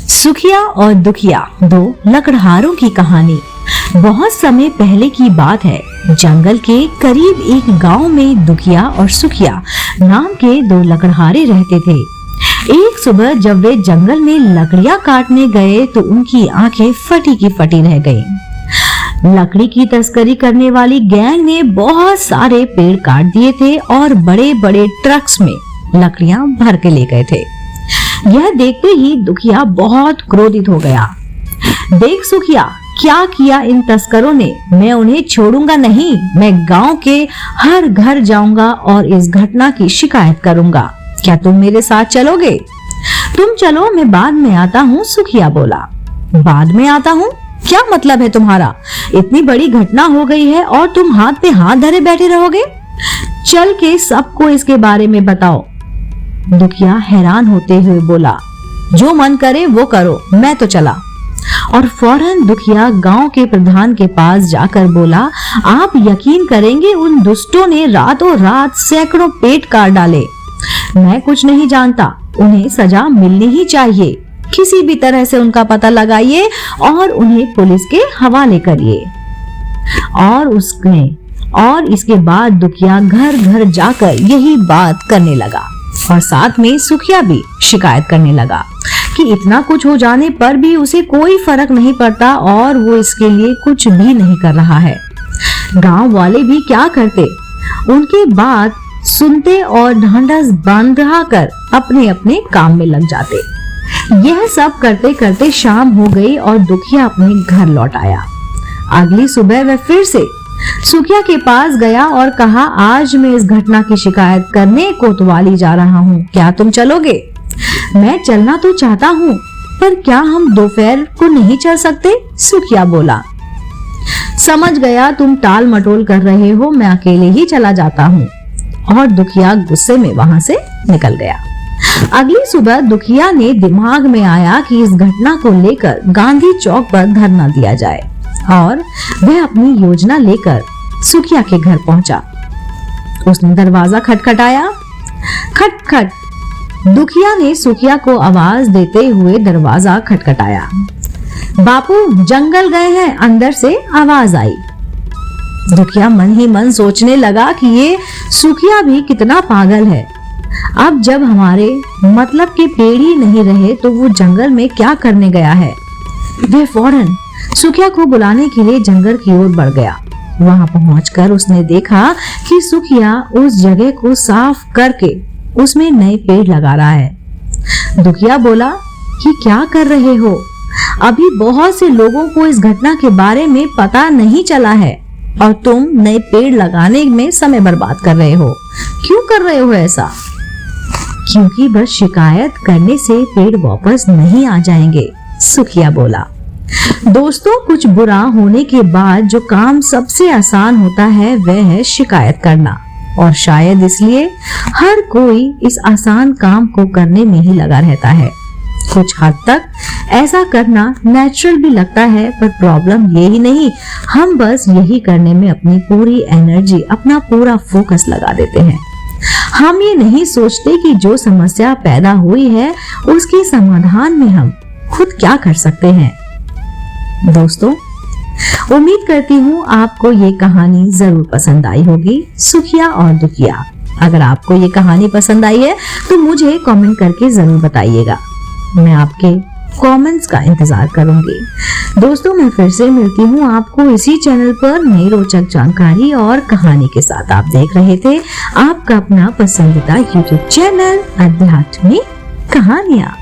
सुखिया और दुखिया, दो लकड़हारों की कहानी। बहुत समय पहले की बात है। जंगल के करीब एक गांव में दुखिया और सुखिया नाम के दो लकड़हारे रहते थे। एक सुबह जब वे जंगल में लकड़ियां काटने गए तो उनकी आंखें फटी की फटी रह गईं। लकड़ी की तस्करी करने वाली गैंग ने बहुत सारे पेड़ काट दिए थे और बड़े बड़े ट्रक्स में लकड़ियां भर के ले गए थे। यह देखते ही दुखिया बहुत क्रोधित हो गया। देख सुखिया, क्या किया इन तस्करों ने, मैं उन्हें छोड़ूंगा नहीं। मैं गांव के हर घर जाऊंगा और इस घटना की शिकायत करूंगा। क्या तुम मेरे साथ चलोगे? तुम चलो, मैं बाद में आता हूँ, सुखिया बोला। बाद में आता हूँ? क्या मतलब है तुम्हारा? इतनी बड़ी घटना हो गई है और तुम हाथ पे हाथ धरे बैठे रहोगे? चल के सबको इसके बारे में बताओ। दुखिया हैरान होते हुए बोला, जो मन करे वो करो, मैं तो चला। और फौरन दुखिया गांव के प्रधान के पास जाकर बोला, आप यकीन करेंगे उन दुष्टों ने रातों रात सैकड़ों पेट काट डाले। मैं कुछ नहीं जानता, उन्हें सजा मिलनी ही चाहिए। किसी भी तरह से उनका पता लगाइए और उन्हें पुलिस के हवाले करिए। और इसके बाद दुखिया घर घर जाकर यही बात करने लगा और साथ में सुखिया भी शिकायत करने लगा कि इतना कुछ हो जाने पर भी उसे कोई फर्क नहीं पड़ता और वो इसके लिए कुछ भी नहीं कर रहा है। गांव वाले भी क्या करते, उनकी बात सुनते और ढांढस बांधा कर अपने अपने काम में लग जाते। यह सब करते करते शाम हो गई और दुखिया अपने घर लौट आया। अगली सुबह वह फिर से सुखिया के पास गया और कहा, आज मैं इस घटना की शिकायत करने कोतवाली जा रहा हूँ, क्या तुम चलोगे? मैं चलना तो चाहता हूँ, पर क्या हम दोपहर को नहीं चल सकते? सुखिया बोला। समझ गया, तुम टाल मटोल कर रहे हो, मैं अकेले ही चला जाता हूँ। और दुखिया गुस्से में वहां से निकल गया। अगली सुबह दुखिया ने दिमाग में आया कि इस घटना को लेकर गांधी चौक पर धरना दिया जाए और वह अपनी योजना लेकर सुखिया के घर पहुंचा। उसने दरवाजा खटखटाया। खट खट। दुखिया ने सुखिया को आवाज देते हुए दरवाजा खटखटाया। बापू जंगल गए हैं, अंदर से आवाज आई। दुखिया मन ही मन सोचने लगा कि ये सुखिया भी कितना पागल है। अब जब हमारे मतलब के पेड़ ही नहीं रहे तो वो जंगल में क्या करने गया है। वह फौरन सुखिया को बुलाने के लिए जंगल की ओर बढ़ गया। वहां पहुंचकर उसने देखा कि सुखिया उस जगह को साफ करके उसमें नए पेड़ लगा रहा है। दुखिया बोला कि क्या कर रहे हो? अभी बहुत से लोगों को इस घटना के बारे में पता नहीं चला है और तुम नए पेड़ लगाने में समय बर्बाद कर रहे हो। क्यों कर रहे हो ऐसा? क्योंकि बस शिकायत करने से पेड़ वापस नहीं आ जाएंगे, सुखिया बोला। दोस्तों, कुछ बुरा होने के बाद जो काम सबसे आसान होता है वह है शिकायत करना, और शायद इसलिए हर कोई इस आसान काम को करने में ही लगा रहता है। कुछ हद तक ऐसा करना नेचुरल भी लगता है, पर प्रॉब्लम ये ही नहीं, हम बस यही करने में अपनी पूरी एनर्जी, अपना पूरा फोकस लगा देते हैं। हम ये नहीं सोचते कि जो समस्या पैदा हुई है उसके समाधान में हम खुद क्या कर सकते हैं। दोस्तों, उम्मीद करती हूँ आपको ये कहानी जरूर पसंद आई होगी, सुखिया और दुखिया। अगर आपको ये कहानी पसंद आई है तो मुझे कमेंट करके जरूर बताइएगा। मैं आपके कमेंट्स का इंतजार करूंगी। दोस्तों, मैं फिर से मिलती हूँ आपको इसी चैनल पर नई रोचक जानकारी और कहानी के साथ। आप देख रहे थे आपका अपना पसंदीदा यूट्यूब चैनल अध्यात्मिक कहानियाँ।